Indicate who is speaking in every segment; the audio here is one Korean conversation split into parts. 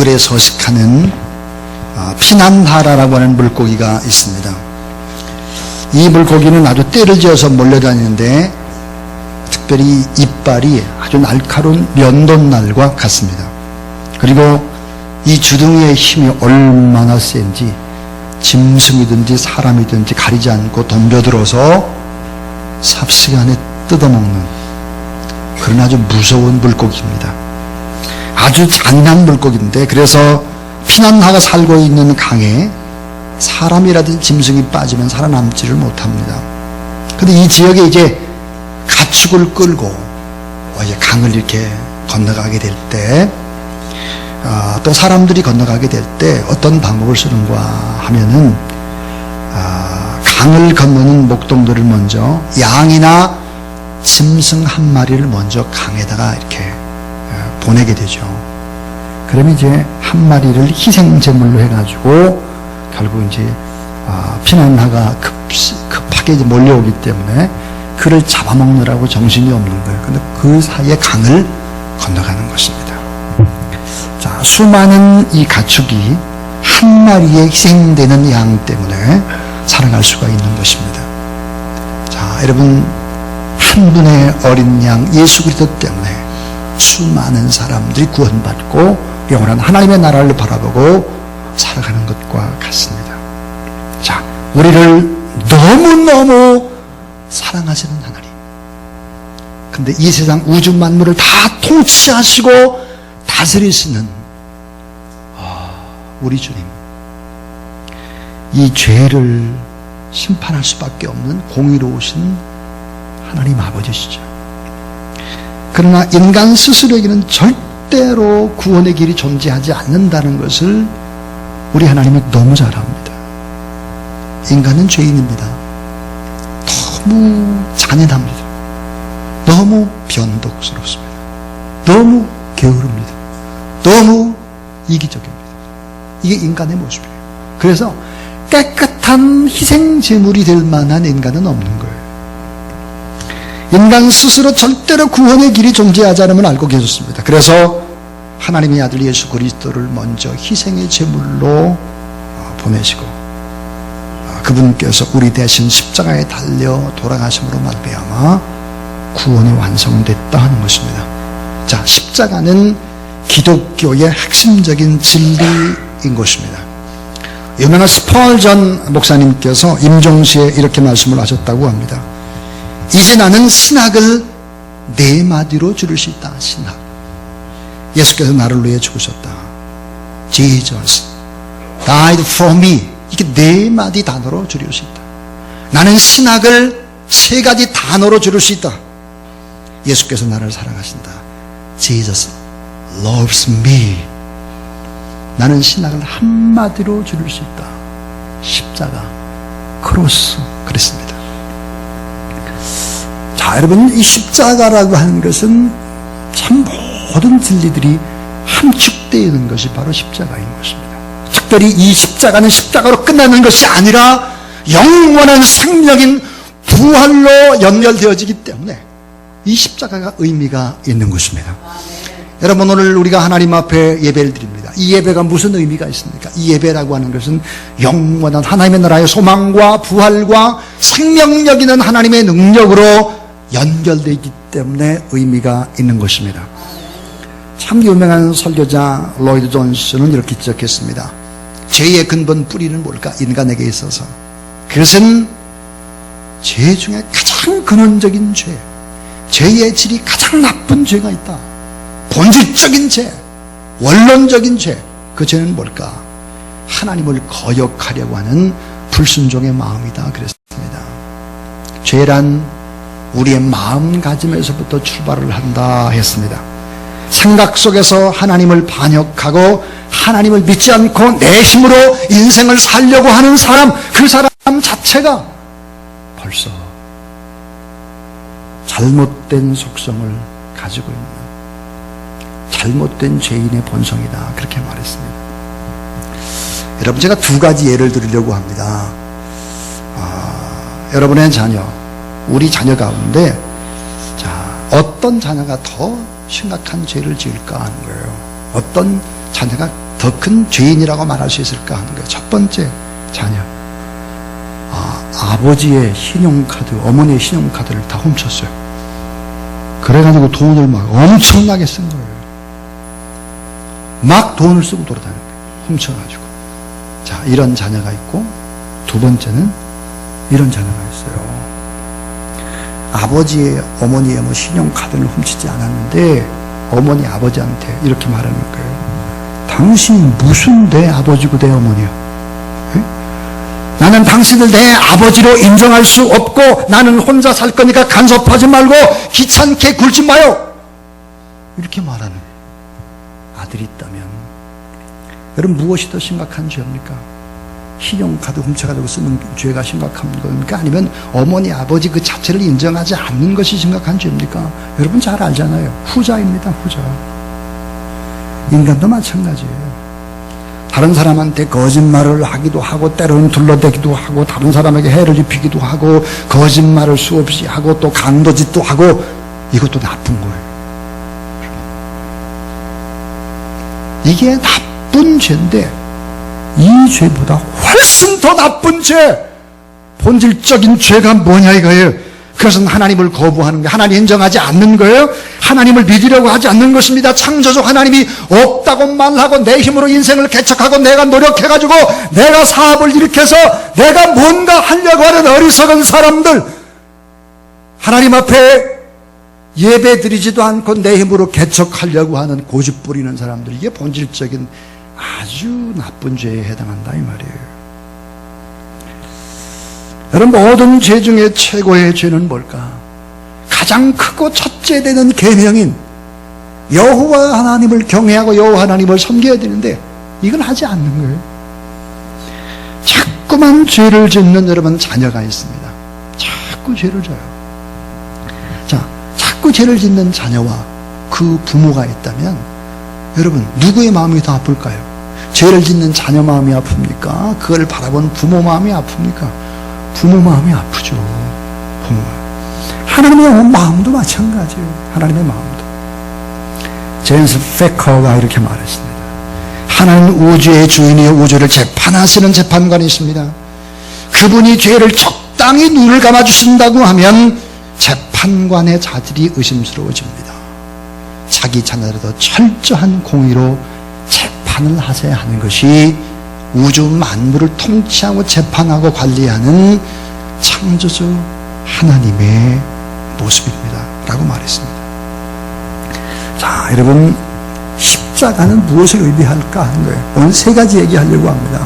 Speaker 1: 계절에 서식하는 피난하라라고 하는 물고기가 있습니다. 이 물고기는 아주 떼를 지어서 몰려다니는데 특별히 이빨이 아주 날카로운 면도날과 같습니다. 그리고 이 주둥이의 힘이 얼마나 센지 짐승이든지 사람이든지 가리지 않고 덤벼들어서 삽시간에 뜯어먹는 그런 아주 무서운 물고기입니다. 아주 잔인한 물고기인데, 그래서 피난하가 살고 있는 강에 사람이라든지 짐승이 빠지면 살아남지를 못합니다. 그런데 이 지역에 이제 가축을 끌고 이제 강을 이렇게 건너가게 될 때, 또 사람들이 건너가게 될 때 어떤 방법을 쓰는가 하면은, 강을 건너는 목동들을 먼저 양이나 짐승 한 마리를 먼저 강에다가 이렇게 보내게 되죠. 그러면 이제 한 마리를 희생제물로 해가지고 결국 이제 피난하가 급하게 이제 몰려오기 때문에 그를 잡아먹느라고 정신이 없는 거예요. 근데 그 사이에 강을 건너가는 것입니다. 자, 수많은 이 가축이 한 마리에 희생되는 양 때문에 살아갈 수가 있는 것입니다. 자, 여러분, 한 분의 어린 양 예수 그리스도 때문에 수많은 사람들이 구원받고 영원한 하나님의 나라를 바라보고 살아가는 것과 같습니다. 자, 우리를 너무너무 사랑하시는 하나님, 근데 이 세상 우주 만물을 다 통치하시고 다스리시는 우리 주님, 이 죄를 심판할 수밖에 없는 공의로우신 하나님 아버지시죠. 그러나 인간 스스로에게는 절대로 구원의 길이 존재하지 않는다는 것을 우리 하나님은 너무 잘 압니다. 인간은 죄인입니다. 너무 잔인합니다. 너무 변덕스럽습니다. 너무 게으릅니다. 너무 이기적입니다. 이게 인간의 모습이에요. 그래서 깨끗한 희생제물이 될 만한 인간은 없는 거예요. 인간 스스로 절대로 구원의 길이 존재하지 않음을 알고 계셨습니다. 그래서 하나님의 아들 예수 그리스도를 먼저 희생의 제물로 보내시고, 그분께서 우리 대신 십자가에 달려 돌아가심으로 말미암아 구원이 완성됐다 하는 것입니다. 자, 십자가는 기독교의 핵심적인 진리인 것입니다. 유명한 스펄전 목사님께서 임종시에 이렇게 말씀을 하셨다고 합니다. 이제 나는 신학을 네 마디로 줄일 수 있다. 신학. 예수께서 나를 위해 죽으셨다. Jesus died for me. 이게 네 마디 단어로 줄일 수 있다. 나는 신학을 세 가지 단어로 줄일 수 있다. 예수께서 나를 사랑하신다. Jesus loves me. 나는 신학을 한마디로 줄일 수 있다. 십자가, 크로스, 그랬습니다. 자, 여러분, 이 십자가라고 하는 것은 참 모든 진리들이 함축되어 있는 것이 바로 십자가인 것입니다. 특별히 이 십자가는 십자가로 끝나는 것이 아니라 영원한 생명인 부활로 연결되어지기 때문에 이 십자가가 의미가 있는 것입니다. 여러분, 오늘 우리가 하나님 앞에 예배를 드립니다. 이 예배가 무슨 의미가 있습니까? 이 예배라고 하는 것은 영원한 하나님의 나라의 소망과 부활과 생명력 있는 하나님의 능력으로 연결되어 있기 때문에 의미가 있는 것입니다. 참 유명한 설교자 로이드 존스는 이렇게 지적했습니다. 죄의 근본 뿌리는 뭘까? 인간에게 있어서 그것은 죄 중에 가장 근원적인 죄, 죄의 질이 가장 나쁜 죄가 있다. 본질적인 죄, 원론적인 죄. 그 죄는 뭘까? 하나님을 거역하려고 하는 불순종의 마음이다 그랬습니다. 죄란 우리의 마음가짐에서부터 출발을 한다 했습니다. 생각 속에서 하나님을 반역하고 하나님을 믿지 않고 내 힘으로 인생을 살려고 하는 사람, 그 사람 자체가 벌써 잘못된 속성을 가지고 있는 잘못된 죄인의 본성이다, 그렇게 말했습니다. 여러분, 제가 두 가지 예를 들으려고 합니다. 여러분의 자녀, 우리 자녀 가운데 어떤 자녀가 더 심각한 죄를 지을까 하는 거예요. 어떤 자녀가 더 큰 죄인이라고 말할 수 있을까 하는 거예요. 첫 번째, 자녀. 아버지의 신용카드, 어머니의 신용카드를 다 훔쳤어요. 그래가지고 돈을 막 엄청나게 쓴 거예요. 막 돈을 쓰고 돌아다니는 거예요. 훔쳐가지고. 자, 이런 자녀가 있고, 두 번째는 이런 자녀가 있어요. 아버지의, 어머니의 뭐 신용카드를 훔치지 않았는데, 어머니, 아버지한테 이렇게 말하는 거예요. 당신이 무슨 내 아버지고 내 어머니야? 에? 나는 당신을 내 아버지로 인정할 수 없고, 나는 혼자 살 거니까 간섭하지 말고, 귀찮게 굴지 마요! 이렇게 말하는 아들이 있다면, 여러분, 무엇이 더 심각한 죄입니까? 신용카드 훔쳐가지고 쓰는 죄가 심각한 겁니까? 아니면 어머니, 아버지 그 자체를 인정하지 않는 것이 심각한 죄입니까? 여러분 잘 알잖아요. 후자입니다, 후자. 인간도 마찬가지예요. 다른 사람한테 거짓말을 하기도 하고, 때로는 둘러대기도 하고, 다른 사람에게 해를 입히기도 하고, 거짓말을 수없이 하고, 또 강도짓도 하고, 이것도 나쁜 거예요. 이게 나쁜 죄인데, 이 죄보다 훨씬 더 나쁜 죄, 본질적인 죄가 뭐냐 이거예요. 그것은 하나님을 거부하는 거예요. 하나님 인정하지 않는 거예요. 하나님을 믿으려고 하지 않는 것입니다. 창조주 하나님이 없다고 말하고, 내 힘으로 인생을 개척하고, 내가 노력해가지고 내가 사업을 일으켜서 내가 뭔가 하려고 하는 어리석은 사람들, 하나님 앞에 예배 드리지도 않고 내 힘으로 개척하려고 하는 고집 부리는 사람들, 이게 본질적인 아주 나쁜 죄에 해당한다 이 말이에요. 여러분, 모든 죄 중에 최고의 죄는 뭘까? 가장 크고 첫째 되는 계명인 여호와 하나님을 경외하고 여호와 하나님을 섬겨야 되는데, 이걸 하지 않는 거예요. 자꾸만 죄를 짓는 여러분 자녀가 있습니다. 자꾸 죄를 져요. 자, 자꾸 죄를 짓는 자녀와 그 부모가 있다면, 여러분 누구의 마음이 더 아플까요? 죄를 짓는 자녀 마음이 아픕니까? 그걸 바라본 부모 마음이 아픕니까? 부모 마음이 아프죠. 부모. 하나님의 마음도 마찬가지예요. 하나님의 마음도. 제임스 페커가 이렇게 말했습니다. 하나님은 우주의 주인이요, 우주를 재판하시는 재판관이십니다. 그분이 죄를 적당히 눈을 감아주신다고 하면 재판관의 자질이 의심스러워집니다. 자기 자녀를 더 철저한 공의로 재판을 하셔야 하는 것이 우주 만물을 통치하고 재판하고 관리하는 창조주 하나님의 모습입니다 라고 말했습니다. 자, 여러분, 십자가는 무엇을 의미할까 하는 거예요. 오늘 세 가지 얘기하려고 합니다.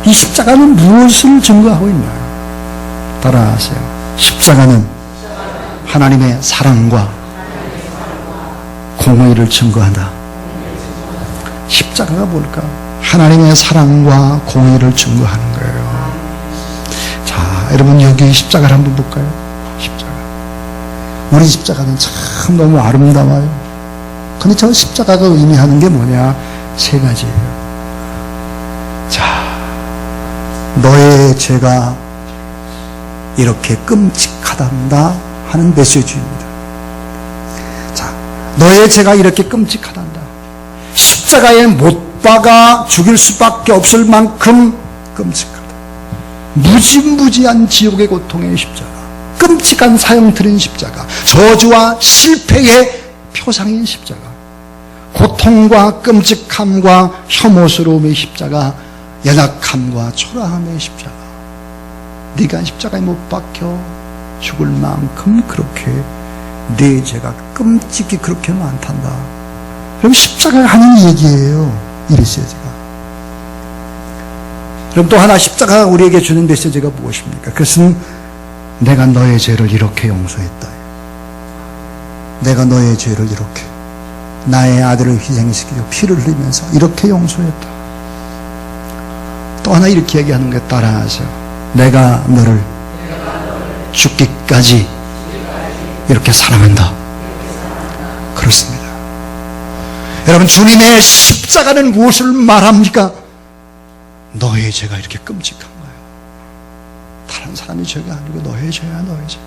Speaker 1: 이 십자가는 무엇을 증거하고 있나요? 따라하세요. 십자가는 하나님의 사랑과 공의를 증거한다. 십자가가 뭘까? 하나님의 사랑과 공의를 증거하는 거예요. 자, 여러분, 여기 십자가를 한번 볼까요? 십자가. 우리 십자가는 참 너무 아름다워요. 근데 저 십자가가 의미하는 게 뭐냐? 세 가지예요. 자, 너의 죄가 이렇게 끔찍하단다 하는 메시지입니다. 자, 너의 죄가 이렇게 끔찍하단다. 십자가에 못 박아 죽일 수밖에 없을 만큼 끔찍하다. 무지무지한 지옥의 고통의 십자가, 끔찍한 사형틀인 십자가, 저주와 실패의 표상인 십자가, 고통과 끔찍함과 혐오스러움의 십자가, 연약함과 초라함의 십자가. 네가 십자가에 못 박혀 죽을 만큼 그렇게 네 죄가 끔찍히 그렇게 많단다. 그럼 십자가가 하는 얘기예요. 이 메시지가. 그럼 또 하나 십자가가 우리에게 주는 메시지가 무엇입니까? 그것은 내가 너의 죄를 이렇게 용서했다. 내가 너의 죄를 이렇게, 나의 아들을 희생시키고 피를 흘리면서 이렇게 용서했다. 또 하나 이렇게 얘기하는 게, 따라하세요. 내가 너를 죽기까지 이렇게 사랑한다. 그렇습니다. 여러분, 주님의 십자가는 무엇을 말합니까? 너의 죄가 이렇게 끔찍한 거예요. 다른 사람의 죄가 아니고 너의 죄야, 너의 죄.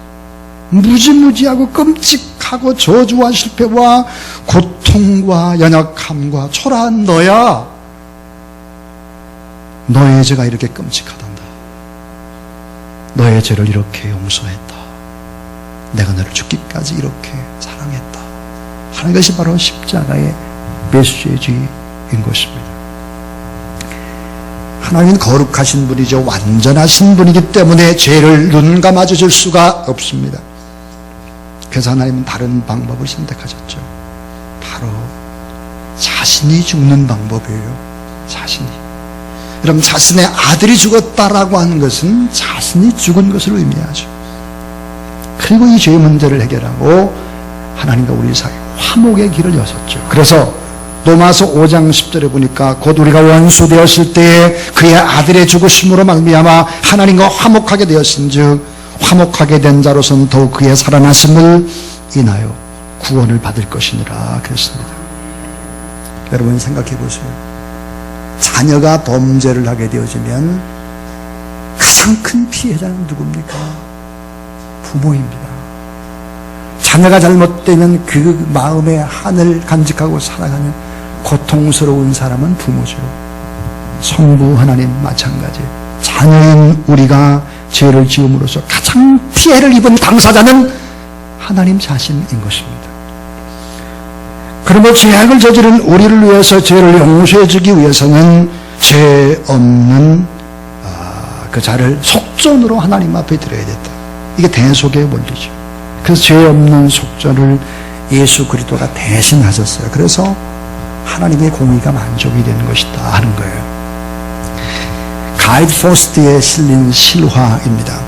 Speaker 1: 무지무지하고 끔찍하고 저주와 실패와 고통과 연약함과 초라한 너야. 너의 죄가 이렇게 끔찍하단다. 너의 죄를 이렇게 용서했다. 내가 너를 죽기까지 이렇게 사랑했다 하는 것이 바로 십자가의 메시지인 것입니다. 하나님은 거룩하신 분이죠. 완전하신 분이기 때문에 죄를 눈 감아주실 수가 없습니다. 그래서 하나님은 다른 방법을 선택하셨죠. 바로 자신이 죽는 방법이에요. 자신이. 여러분, 자신의 아들이 죽었다라고 하는 것은 자신이 죽은 것을 의미하죠. 그리고 이 죄의 문제를 해결하고 하나님과 우리 사이 화목의 길을 여셨죠. 그래서 로마서 5장 10절에 보니까 곧 우리가 원수 되었을 때에 그의 아들의 죽으심으로 말미암아 하나님과 화목하게 되었은즉 화목하게 된 자로서는 더욱 그의 살아나심을 인하여 구원을 받을 것이니라 그랬습니다. 여러분 생각해 보세요. 자녀가 범죄를 하게 되어지면 가장 큰 피해자는 누굽니까? 부모입니다. 자녀가 잘못되면 그 마음의 한을 간직하고 살아가는 고통스러운 사람은 부모죠. 성부 하나님 마찬가지. 자녀인 우리가 죄를 지음으로써 가장 피해를 입은 당사자는 하나님 자신인 것입니다. 그러므로 죄악을 저지른 우리를 위해서 죄를 용서해 주기 위해서는 죄 없는 그 자를 속전으로 하나님 앞에 드려야 됐다. 이게 대속의 원리죠. 그래서 죄 없는 속전을 예수 그리스도가 대신하셨어요. 그래서 하나님의 공의가 만족이 되는 것이다 하는 거예요. 가이드 포스트에 실린 실화입니다.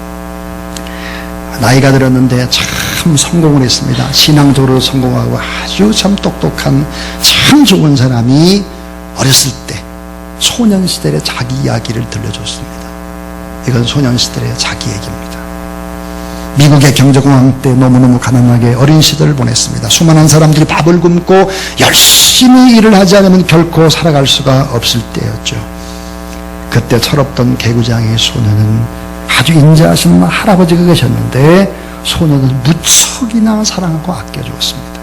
Speaker 1: 나이가 들었는데 참 성공을 했습니다. 신앙적으로 성공하고 아주 참 똑똑한 참 좋은 사람이 어렸을 때 소년시절의 자기 이야기를 들려줬습니다. 이건 소년시절의 자기 얘기입니다. 미국의 경제공황 때 너무너무 가난하게 어린 시절을 보냈습니다. 수많은 사람들이 밥을 굶고 열심히 일을 하지 않으면 결코 살아갈 수가 없을 때였죠. 그때 철없던 개구장의 소년은 아주 인자하신 할아버지가 계셨는데 소년을 무척이나 사랑하고 아껴주었습니다.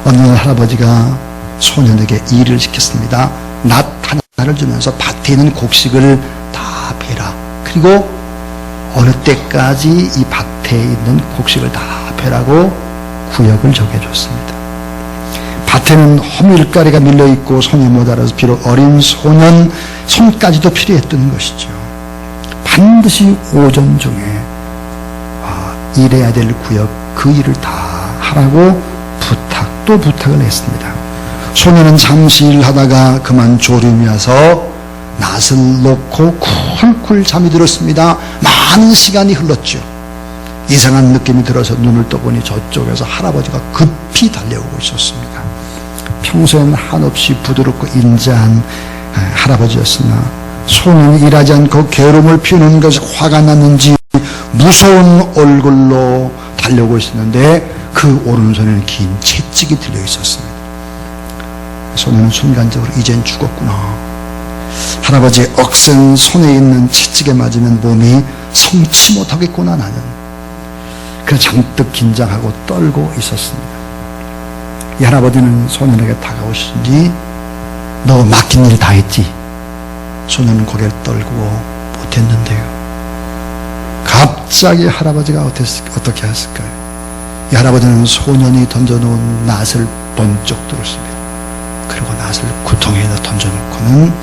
Speaker 1: 어느 날 할아버지가 소년에게 일을 시켰습니다. 낫 하나를 주면서 밭에 있는 곡식을 다 베라. 그리고 어느 때까지 이 밭에 있는 곡식을 다 베라고 구역을 정해줬습니다. 밭에는 허물가리가 밀려있고 손이 모자라서 비록 어린 소년 손까지도 필요했던 것이죠. 반드시 오전 중에 일해야 될 구역 그 일을 다 하라고 또 부탁을 했습니다. 소년은 잠시 일하다가 그만 졸음이 와서 낫을 놓고 쿨쿨 잠이 들었습니다. 많은 시간이 흘렀죠. 이상한 느낌이 들어서 눈을 떠보니 저쪽에서 할아버지가 급히 달려오고 있었습니다. 평소에는 한없이 부드럽고 인자한 할아버지였으나 소년이 일하지 않고 게으름을 피우는 것이 화가 났는지 무서운 얼굴로 달려오고 있었는데 그 오른손에는 긴 채찍이 들려 있었습니다. 소년은 순간적으로 이젠 죽었구나. 할아버지의 억센 손에 있는 채찍에 맞으면 몸이 성치 못하겠구나 나는. 그래서 잔뜩 긴장하고 떨고 있었습니다. 이 할아버지는 소년에게 다가오시니 너 맡긴 일 다 했지? 소년은 고개를 떨고 못했는데요. 갑자기 할아버지가 어떻게 했을까요? 이 할아버지는 소년이 던져놓은 낫을 번쩍 들었습니다. 그리고 낫을 구덩이에다 던져놓고는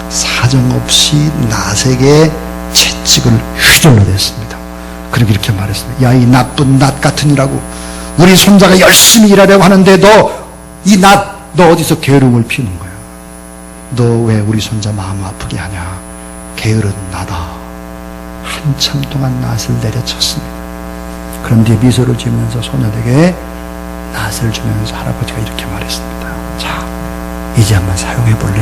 Speaker 1: 사정없이 낫에게 채찍을 휘둘러댔습니다. 그리고 이렇게 말했습니다. 야, 이 나쁜 낫 같은 이라고. 우리 손자가 열심히 일하려고 하는데 이 낫, 너 어디서 게으름을 피우는 거야? 너 왜 우리 손자 마음 아프게 하냐? 게으른 나다. 한참 동안 낫을 내려쳤습니다. 그런데 미소를 지으면서 소년에게 낫을 주면서 할아버지가 이렇게 말했습니다. 자, 이제 한번 사용해 볼래?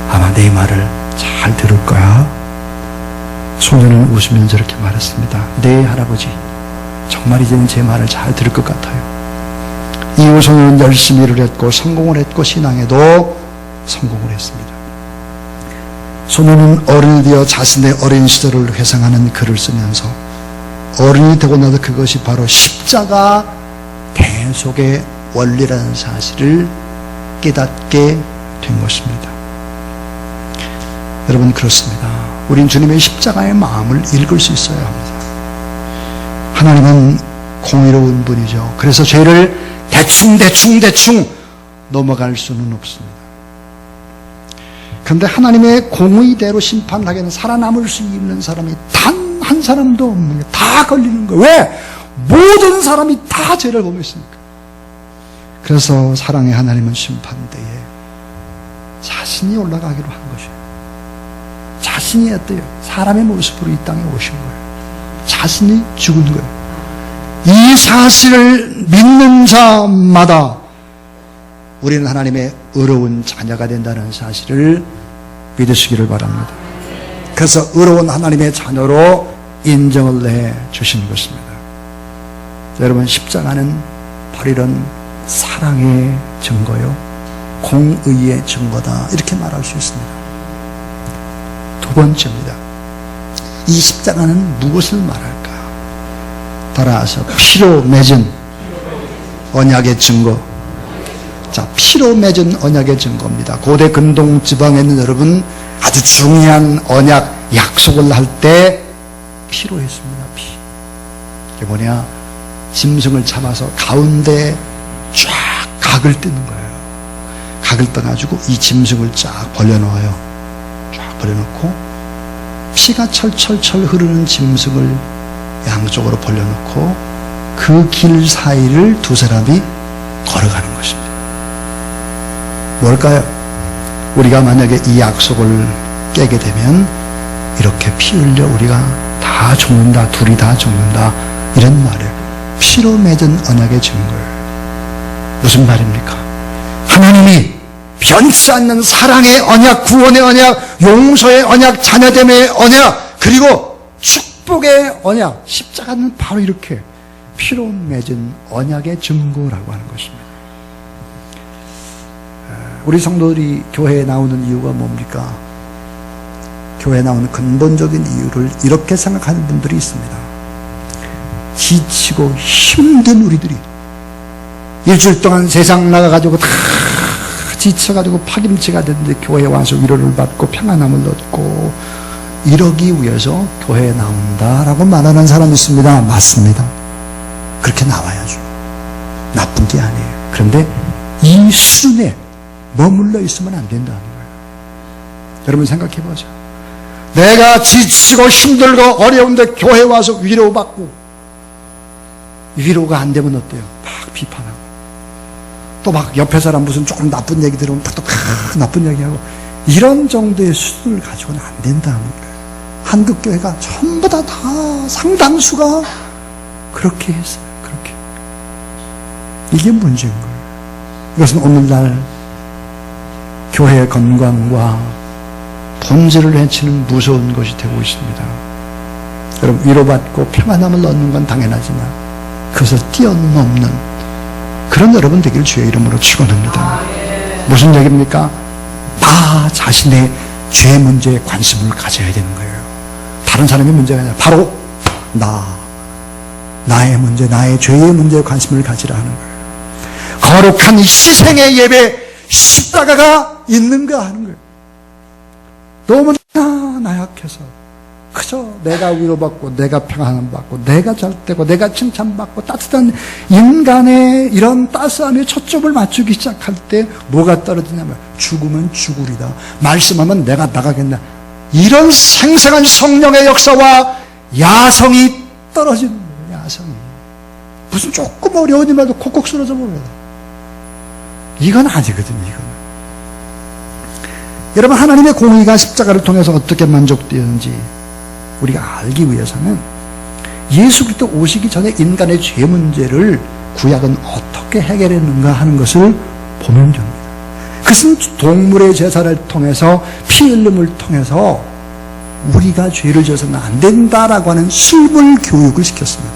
Speaker 1: 아마 내 말을 잘 들을 거야. 소년은 웃으면서 이렇게 말했습니다. 네, 할아버지. 정말 이제는 제 말을 잘 들을 것 같아요. 이후 소년은 열심히 일을 했고 성공을 했고 신앙에도 성공을 했습니다. 소년은 어른이 되어 자신의 어린 시절을 회상하는 글을 쓰면서 어른이 되고 나서 그것이 바로 십자가 대속의 원리라는 사실을 깨닫게 된 것입니다. 여러분, 그렇습니다. 우린 주님의 십자가의 마음을 읽을 수 있어야 합니다. 하나님은 공의로운 분이죠. 그래서 죄를 대충 넘어갈 수는 없습니다. 그런데 하나님의 공의대로 심판하기에는 살아남을 수 있는 사람이 단 한 사람도 없는 거예요. 다 걸리는 거예요. 왜? 모든 사람이 다 죄를 범 했으니까. 그래서 사랑의 하나님은 심판대에 자신이 올라가기로 한 것이에요. 자신이 어때요? 사람의 모습으로 이 땅에 오신 거예요. 자신이 죽은 거예요. 이 사실을 믿는 자마다 우리는 하나님의 의로운 자녀가 된다는 사실을 믿으시기를 바랍니다. 그래서 의로운 하나님의 자녀로 인정을 해주신 것입니다. 여러분, 십자가는 바로 이런 사랑의 증거요, 공의의 증거다, 이렇게 말할 수 있습니다. 두 번째입니다. 이 십자가는 무엇을 말할까? 따라서 피로 맺은 언약의 증거. 자, 피로 맺은 언약의 증거입니다. 고대 근동 지방에 있는 여러분, 아주 중요한 언약, 약속을 할 때 피로 했습니다. 피. 이게 뭐냐? 짐승을 잡아서 가운데 쫙 각을 뜨는 거예요. 각을 떠가지고 이 짐승을 쫙 벌려놓아요. 쫙 벌려놓고 피가 철철철 흐르는 짐승을 양쪽으로 벌려놓고 그 길 사이를 두 사람이 걸어가는 것입니다. 뭘까요? 우리가 만약에 이 약속을 깨게 되면 이렇게 피 흘려 우리가 다 죽는다, 둘이 다 죽는다, 이런 말이에요. 피로 맺은 언약의 증거예요. 무슨 말입니까? 하나님이 변치 않는 사랑의 언약, 구원의 언약, 용서의 언약, 자녀됨의 언약, 그리고 축복의 언약, 십자가는 바로 이렇게 피로 맺은 언약의 증거라고 하는 것입니다. 우리 성도들이 교회에 나오는 이유가 뭡니까? 교회에 나오는 근본적인 이유를 이렇게 생각하는 분들이 있습니다. 지치고 힘든 우리들이 일주일 동안 세상 나가가지고 다 지쳐가지고 파김치가 됐는데 교회에 와서 위로를 받고 평안함을 얻고 이러기 위해서 교회에 나온다라고 말하는 사람이 있습니다. 맞습니다. 그렇게 나와야죠. 나쁜 게 아니에요. 그런데 이 수준에 머물러 있으면 안 된다는 거예요. 여러분, 생각해 보죠. 내가 지치고 힘들고 어려운데 교회 와서 위로받고, 위로가 안 되면 어때요? 막 비판하고, 또 막 옆에 사람 무슨 조금 나쁜 얘기 들으면 또 나쁜 얘기하고, 이런 정도의 수준을 가지고는 안 된다는 거예요. 한국교회가 전부 다 상당수가 그렇게 했어요. 그렇게. 이게 문제인 거예요. 이것은 오늘날 교회의 건강과 본질을 해치는 무서운 것이 되고 있습니다. 여러분, 위로받고 평안함을 얻는 건 당연하지만 그것을 뛰어넘는 그런 여러분 되길 주의 이름으로 축원합니다. 무슨 얘기입니까? 나 자신의 죄 문제에 관심을 가져야 되는 거예요. 다른 사람의 문제가 아니라 바로 나의 문제, 나의 죄의 문제에 관심을 가지라 하는 거예요. 거룩한 희생의 예배, 십자가가 있는가 하는 거예요. 너무나 나약해서 그저 내가 위로받고 내가 평안받고 내가 잘되고 내가 칭찬받고 따뜻한 인간의 이런 따스함에 초점을 맞추기 시작할 때 뭐가 떨어지냐면 죽으면 죽으리다, 말씀하면 내가 나가겠나, 이런 생생한 성령의 역사와 야성이 떨어지는 거예요. 야성이. 무슨 조금 어려운 일만 콕콕 쓰러져 버려요. 이건 아니거든요. 이건. 여러분, 하나님의 공의가 십자가를 통해서 어떻게 만족되었는지 우리가 알기 위해서는 예수 그리스도 오시기 전에 인간의 죄 문제를 구약은 어떻게 해결했는가 하는 것을 보면 됩니다. 그것은 동물의 제사를 통해서, 피 흘림을 통해서 우리가 죄를 져서는 안 된다라고 하는 실물 교육을 시켰습니다.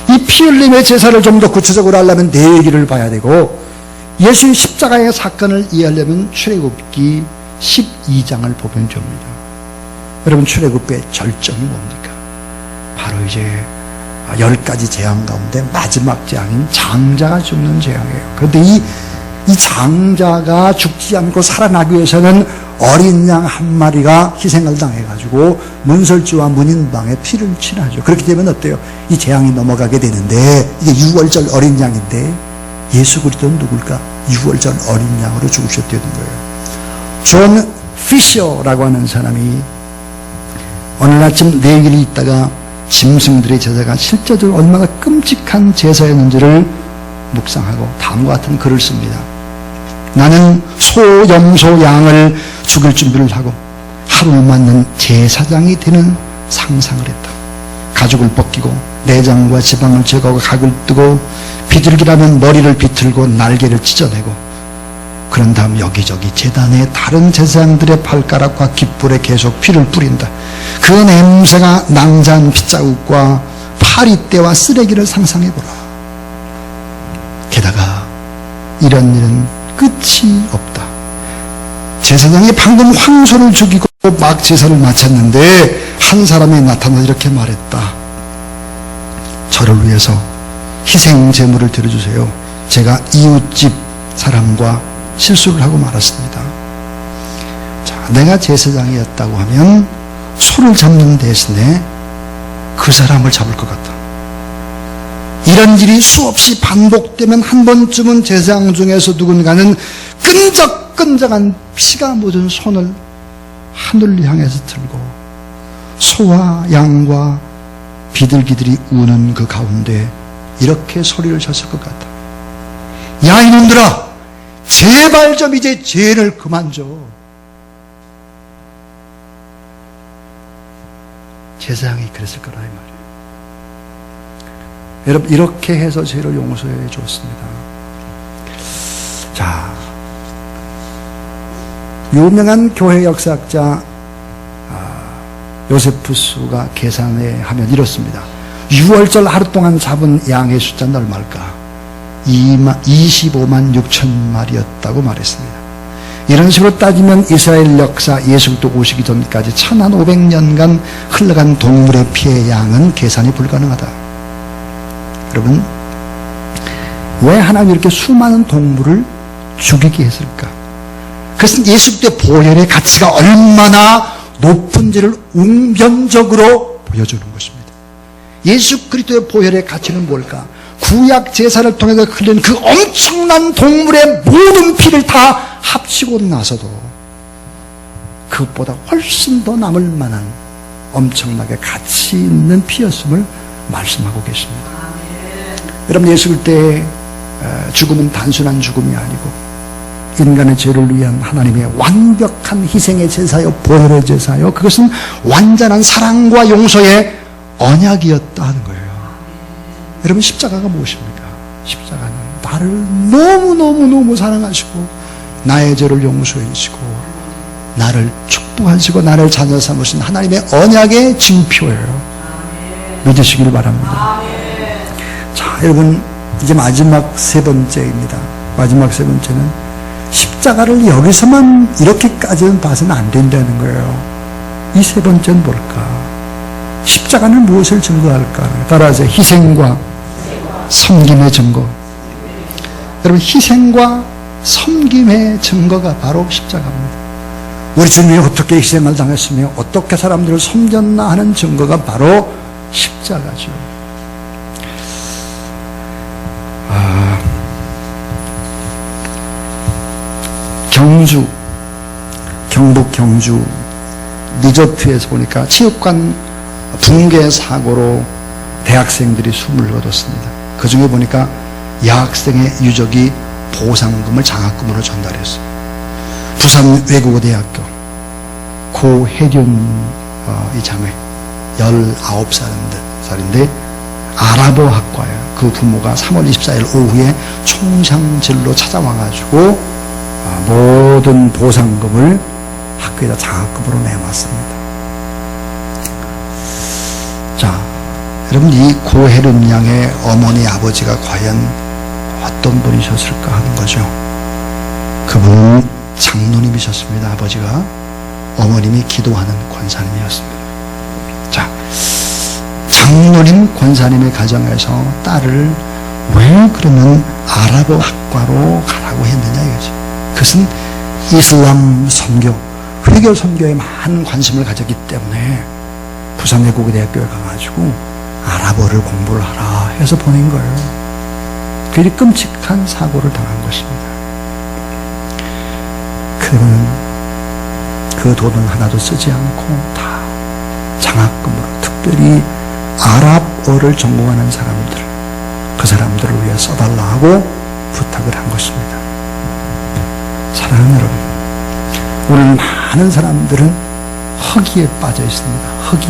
Speaker 1: 이 피 흘림의 제사를 좀 더 구체적으로 하려면 네 얘기를 봐야 되고, 예수의 십자가의 사건을 이해하려면 출애굽기 12장을 보면 됩니다. 여러분, 출애굽의 절정이 뭡니까? 바로 이제 10가지 재앙 가운데 마지막 재앙인 장자가 죽는 재앙이에요. 그런데 이 이 장자가 죽지 않고 살아나기 위해서는 어린 양 한 마리가 희생을 당해가지고 문설주와 문인방에 피를 칠하죠. 그렇게 되면 어때요? 이 재앙이 넘어가게 되는데, 이게 6월절 어린 양인데 예수 그리스도는 누굴까? 6월절 어린 양으로 죽으셨다는 거예요. 존 피셔라고 하는 사람이 오늘 아침 내일이 있다가 짐승들의 제사가 실제로 얼마나 끔찍한 제사였는지를 묵상하고 다음과 같은 글을 씁니다. 나는 소, 염소, 양을 죽일 준비를 하고 하루를 맞는 제사장이 되는 상상을 했다. 가죽을 벗기고 내장과 지방을 제거하고 각을 뜨고 비둘기라면 머리를 비틀고 날개를 찢어내고, 그런 다음 여기저기 제단의 다른 제사장들의 발가락과 깃불에 계속 피를 뿌린다. 그 냄새가 낭자한 핏자국과 파리떼와 쓰레기를 상상해보라. 게다가 이런 일은 끝이 없다. 제사장이 방금 황소를 죽이고 막 제사를 마쳤는데 한 사람이 나타나 이렇게 말했다. 저를 위해서 희생 제물을 드려주세요. 제가 이웃집 사람과 실수를 하고 말았습니다. 자, 내가 제사장이었다고 하면 소를 잡는 대신에 그 사람을 잡을 것 같다. 이런 일이 수없이 반복되면 한 번쯤은 제사장 중에서 누군가는 끈적끈적한 피가 묻은 손을 하늘을 향해서 들고 소와 양과 비둘기들이 우는 그 가운데 이렇게 소리를 쳤을 것 같다. 야, 이놈들아, 제발 좀 이제 죄를 그만 줘. 제사장이 그랬을 거라 이 말이에요. 여러분, 이렇게 해서 죄를 용서해 줬습니다. 자, 유명한 교회 역사학자 요세푸스가 계산해 하면 이렇습니다. 6월절 하루 동안 잡은 양의 숫자는 얼마일까? 25만 6천 마리였다고 말했습니다. 이런 식으로 따지면 이스라엘 역사 예수 그리스도 오시기 전까지 1500년간 흘러간 동물의 피의 양은 계산이 불가능하다. 여러분, 왜 하나님이 이렇게 수많은 동물을 죽이게 했을까? 그것은 예수 그리스도의 보혈의 가치가 얼마나 높은지를 웅변적으로 보여주는 것입니다. 예수 그리스도의 보혈의 가치는 뭘까? 구약 제사를 통해서 흘린 그 엄청난 동물의 모든 피를 다 합치고 나서도 그것보다 훨씬 더 남을 만한 엄청나게 가치 있는 피였음을 말씀하고 계십니다. 여러분, 예수 그리스도의 죽음은 단순한 죽음이 아니고 인간의 죄를 위한 하나님의 완벽한 희생의 제사요, 보혈의 제사요, 그것은 완전한 사랑과 용서의 언약이었다 하는 거예요. 여러분, 십자가가 무엇입니까? 십자가는 나를 너무너무너무 사랑하시고 나의 죄를 용서해 주시고 나를 축복하시고 나를 자녀 삼으신 하나님의 언약의 징표예요. 믿으시길 바랍니다. 자, 여러분, 이제 마지막 세 번째입니다. 마지막 세 번째는 십자가를 여기서만 이렇게까지는 봐서는 안 된다는 거예요. 이 세 번째는 뭘까? 십자가는 무엇을 증거할까? 따라하세요. 희생과 섬김의 증거. 여러분, 희생과 섬김의 증거가 바로 십자가입니다. 우리 주님이 어떻게 희생을 당했으며 어떻게 사람들을 섬겼나 하는 증거가 바로 십자가죠. 경북 경주 리조트에서 보니까 체육관 붕괴 사고로 대학생들이 숨을 거뒀습니다. 그 중에 보니까 여학생의 유족이 보상금을 장학금으로 전달했어요. 부산 외국어대학교 고혜륜 이 자매 19살인데 아랍어 학과예요. 그 부모가 3월 24일 오후에 총상질로 찾아와가지고 모든 보상금을 학교에다 장학금으로 내놨습니다. 자, 여러분, 이 고혜륜 양의 어머니 아버지가 과연 어떤 분이셨을까 하는 거죠. 그분은 장로님이셨습니다. 아버지가, 어머님이 기도하는 권사님이었습니다. 자, 장로님 권사님의 가정에서 딸을 왜 그러면 아랍어 학과로 가라고 했느냐 이거죠. 그것은 이슬람 선교, 회교 선교에 많은 관심을 가졌기 때문에 부산 외국어대학교에 가가지고 아랍어를 공부를 하라 해서 보낸 거예요. 그리 끔찍한 사고를 당한 것입니다. 그는 그 돈은 하나도 쓰지 않고 다 장학금으로, 특별히 아랍어를 전공하는 사람들, 그 사람들을 위해 써달라고 부탁을 한 것입니다. 사랑하는 여러분, 오늘 많은 사람들은 허기에 빠져 있습니다. 허기.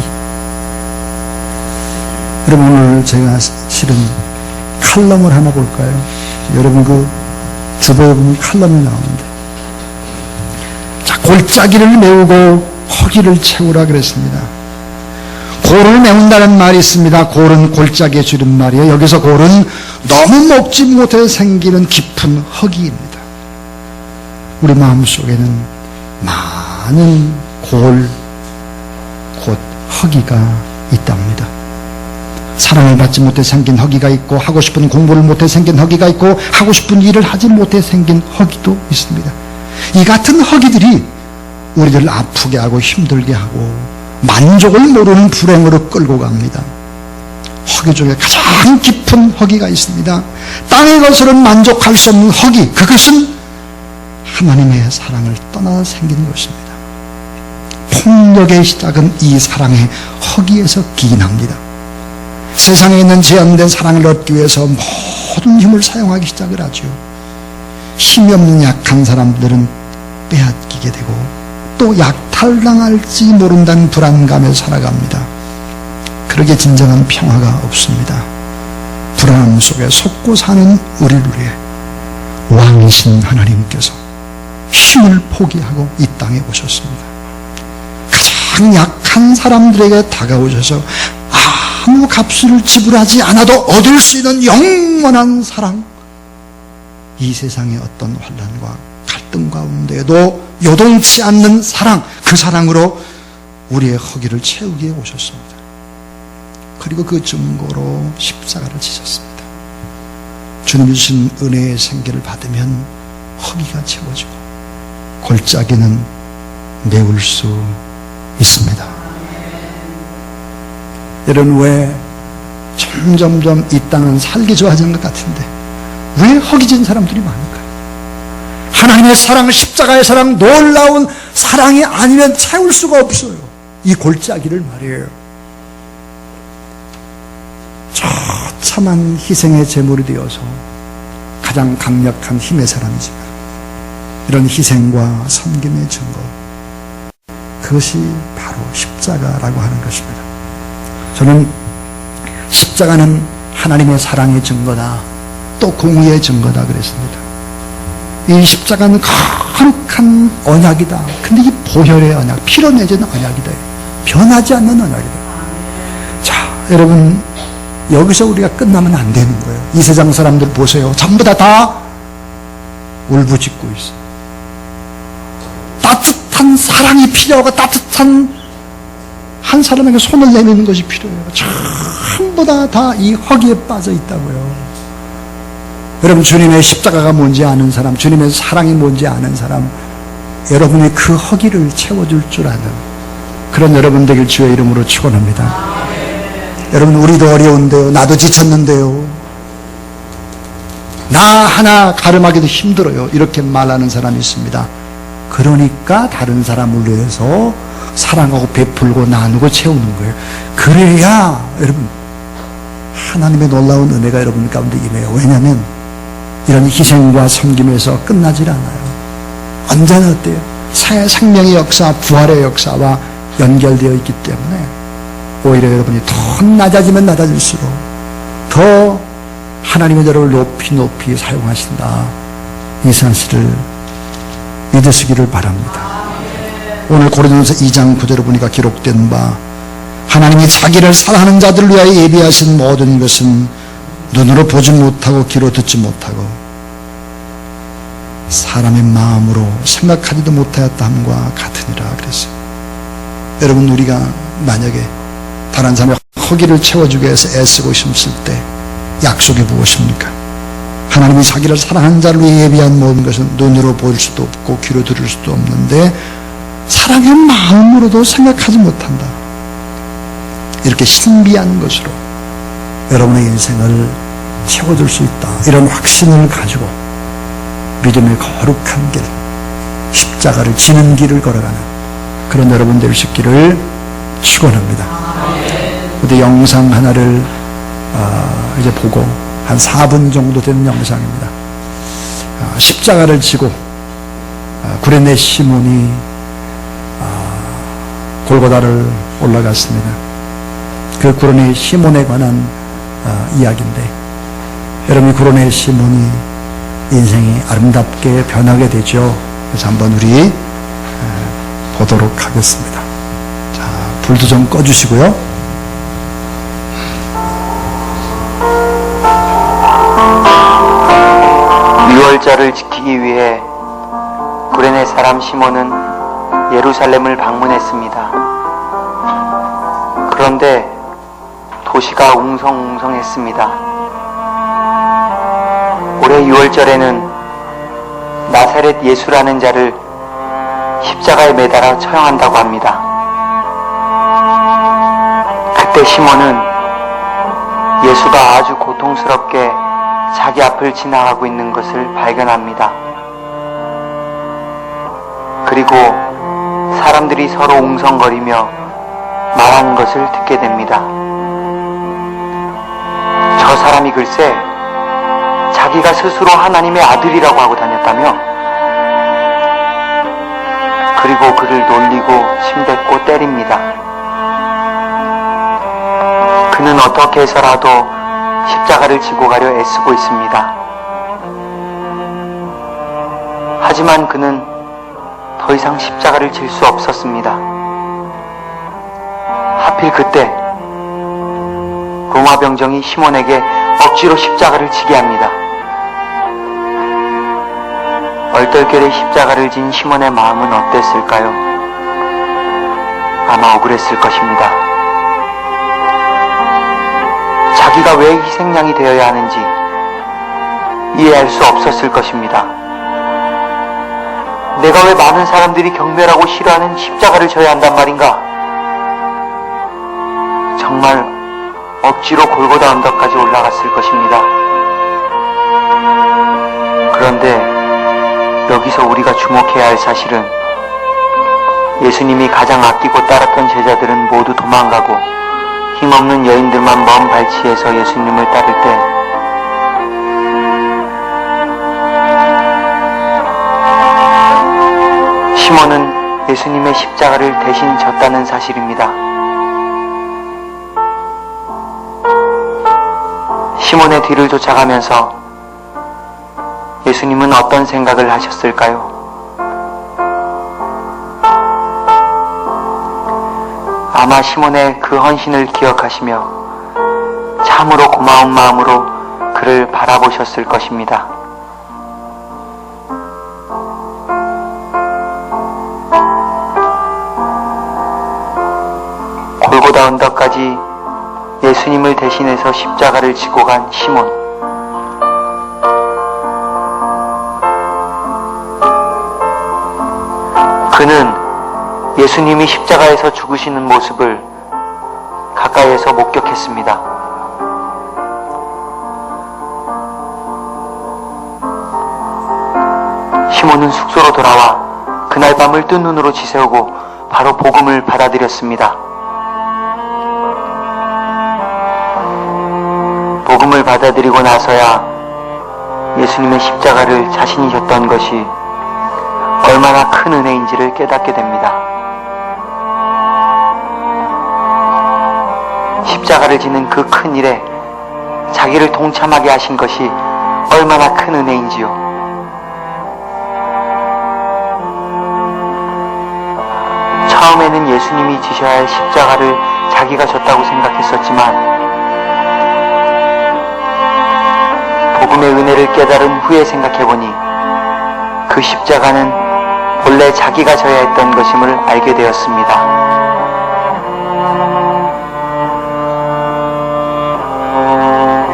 Speaker 1: 여러분, 오늘 제가 실은 칼럼을 하나 볼까요? 여러분 그 주보에 보면 칼럼이 나오는데, 자, 골짜기를 메우고 허기를 채우라 그랬습니다. 골을 메운다는 말이 있습니다. 골은 골짜기의 줄임말이에요. 여기서 골은 너무 먹지 못해 생기는 깊은 허기입니다. 우리 마음속에는 많은 골, 곧 허기가 있답니다. 사랑을 받지 못해 생긴 허기가 있고, 하고 싶은 공부를 못해 생긴 허기가 있고, 하고 싶은 일을 하지 못해 생긴 허기도 있습니다. 이 같은 허기들이 우리를 아프게 하고 힘들게 하고 만족을 모르는 불행으로 끌고 갑니다. 허기 중에 가장 깊은 허기가 있습니다. 땅의 것으로는 만족할 수 없는 허기, 그것은 하나님의 사랑을 떠나 생긴 것입니다. 폭력의 시작은 이 사랑의 허기에서 기인합니다. 세상에 있는 제한된 사랑을 얻기 위해서 모든 힘을 사용하기 시작을 하죠. 힘이 없는 약한 사람들은 빼앗기게 되고 또 약탈당할지 모른다는 불안감에 살아갑니다. 그러게 진정한 평화가 없습니다. 불안함 속에 속고 사는 우리를 위해 왕이신 하나님께서 힘을 포기하고 이 땅에 오셨습니다. 가장 약한 사람들에게 다가오셔서 아무 값을 지불하지 않아도 얻을 수 있는 영원한 사랑, 이 세상의 어떤 환난과 갈등 가운데에도 요동치 않는 사랑, 그 사랑으로 우리의 허기를 채우기에 오셨습니다. 그리고 그 증거로 십자가를 지셨습니다. 주님이 주신 은혜의 생기를 받으면 허기가 채워지고 골짜기는 메울 수 있습니다. 여러분, 왜 점점점 이 땅은 살기 좋아지는 것 같은데 왜 허기진 사람들이 많을까요? 하나님의 사랑, 십자가의 사랑, 놀라운 사랑이 아니면 채울 수가 없어요. 이 골짜기를 말이에요. 처참한 희생의 제물이 되어서 가장 강력한 힘의 사람이지만 이런 희생과 섬김의 증거, 그것이 바로 십자가라고 하는 것입니다. 저는 십자가는 하나님의 사랑의 증거다, 또 공의의 증거다 그랬습니다. 이 십자가는 거룩한 언약이다. 근데 이 보혈의 언약, 피로 맺은 언약이다. 변하지 않는 언약이다. 자, 여러분, 여기서 우리가 끝나면 안 되는 거예요. 이 세상 사람들 보세요. 전부 다 울부짖고 있어요. 따뜻한 사랑이 필요하고 따뜻한 한 사람에게 손을 내미는 것이 필요해요. 전부 다 이 허기에 빠져 있다고요. 여러분, 주님의 십자가가 뭔지 아는 사람, 주님의 사랑이 뭔지 아는 사람, 여러분의 그 허기를 채워줄 줄 아는 그런 여러분 되길 주의 이름으로 축원합니다. 여러분, 우리도 어려운데요, 나도 지쳤는데요, 나 하나 가름하기도 힘들어요, 이렇게 말하는 사람이 있습니다. 그러니까 다른 사람을 위해서 사랑하고 베풀고 나누고 채우는 거예요. 그래야 여러분 하나님의 놀라운 은혜가 여러분 가운데 임해요. 왜냐하면 이런 희생과 섬김에서 끝나질 않아요. 언제나 어때요? 생명의 역사, 부활의 역사와 연결되어 있기 때문에 오히려 여러분이 더 낮아지면 낮아질수록 더 하나님의 저를 높이 사용하신다, 이 사실을 믿으시기를 바랍니다. 오늘 고린도서 2장 9절을 보니까 기록된 바, 하나님이 자기를 사랑하는 자들을 위하여 예비하신 모든 것은 눈으로 보지 못하고 귀로 듣지 못하고 사람의 마음으로 생각하지도 못하였다 함과 같으니라 그랬어요. 여러분, 우리가 만약에 다른 사람의 허기를 채워주기 위해서 애쓰고 힘쓸 때 약속이 무엇입니까? 하나님이 자기를 사랑하는 자를 예비한 모든 것은 눈으로 볼 수도 없고 귀로 들을 수도 없는데 사랑의 마음으로도 생각하지 못한다. 이렇게 신비한 것으로 여러분의 인생을 채워줄 수 있다. 이런 확신을 가지고 믿음의 거룩한 길, 십자가를 지는 길을 걸어가는 그런 여러분 될 수 있기를 축원합니다. 우리 영상 하나를 이제 보고 한 4분 정도 되는 영상입니다. 십자가를 지고 구레네 시몬이 골고다를 올라갔습니다. 그 구레네 시몬에 관한 이야기인데 여러분 구레네 시몬이 인생이 아름답게 변하게 되죠. 그래서 한번 우리 보도록 하겠습니다. 자, 불도 좀 꺼주시고요.
Speaker 2: 유월절을 지키기 위해 구레네 사람 시몬은 예루살렘을 방문했습니다. 그런데 도시가 웅성웅성했습니다. 올해 유월절에는 나사렛 예수라는 자를 십자가에 매달아 처형한다고 합니다. 그때 시몬은 예수가 아주 고통스럽게 자기 앞을 지나가고 있는 것을 발견합니다. 그리고 사람들이 서로 웅성거리며 말하는 것을 듣게 됩니다. 저 사람이 글쎄 자기가 스스로 하나님의 아들이라고 하고 다녔다며, 그리고 그를 놀리고 침뱉고 때립니다. 그는 어떻게 해서라도 십자가를 지고 가려 애쓰고 있습니다. 하지만 그는 더 이상 십자가를 질 수 없었습니다. 하필 그때 로마 병정이 시몬에게 억지로 십자가를 지게 합니다. 얼떨결에 십자가를 진 시몬의 마음은 어땠을까요? 아마 억울했을 것입니다. 자기가 왜 희생양이 되어야 하는지 이해할 수 없었을 것입니다. 내가 왜 많은 사람들이 경멸하고 싫어하는 십자가를 져야 한단 말인가? 정말 억지로 골고다 언덕까지 올라갔을 것입니다. 그런데 여기서 우리가 주목해야 할 사실은 예수님이 가장 아끼고 따랐던 제자들은 모두 도망가고 힘없는 여인들만 먼 발치에서 예수님을 따를 때 시몬은 예수님의 십자가를 대신 졌다는 사실입니다. 시몬의 뒤를 쫓아가면서 예수님은 어떤 생각을 하셨을까요? 아마 시몬의 그 헌신을 기억하시며 참으로 고마운 마음으로 그를 바라보셨을 것입니다. 골고다 언덕까지 예수님을 대신해서 십자가를 지고 간 시몬. 그는 예수님이 십자가에서 죽으시는 모습을 가까이에서 목격했습니다. 시몬은 숙소로 돌아와 그날 밤을 뜬 눈으로 지새우고 바로 복음을 받아들였습니다. 복음을 받아들이고 나서야 예수님의 십자가를 자신이 졌던 것이 얼마나 큰 은혜인지를 깨닫게 됩니다. 십자가를 지는 그 큰 일에 자기를 동참하게 하신 것이 얼마나 큰 은혜인지요. 처음에는 예수님이 지셔야 할 십자가를 자기가 졌다고 생각했었지만 복음의 은혜를 깨달은 후에 생각해보니 그 십자가는 본래 자기가 져야 했던 것임을 알게 되었습니다.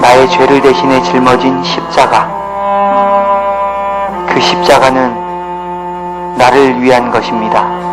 Speaker 2: 나의 죄를 대신해 짊어진 십자가. 그 십자가는 나를 위한 것입니다.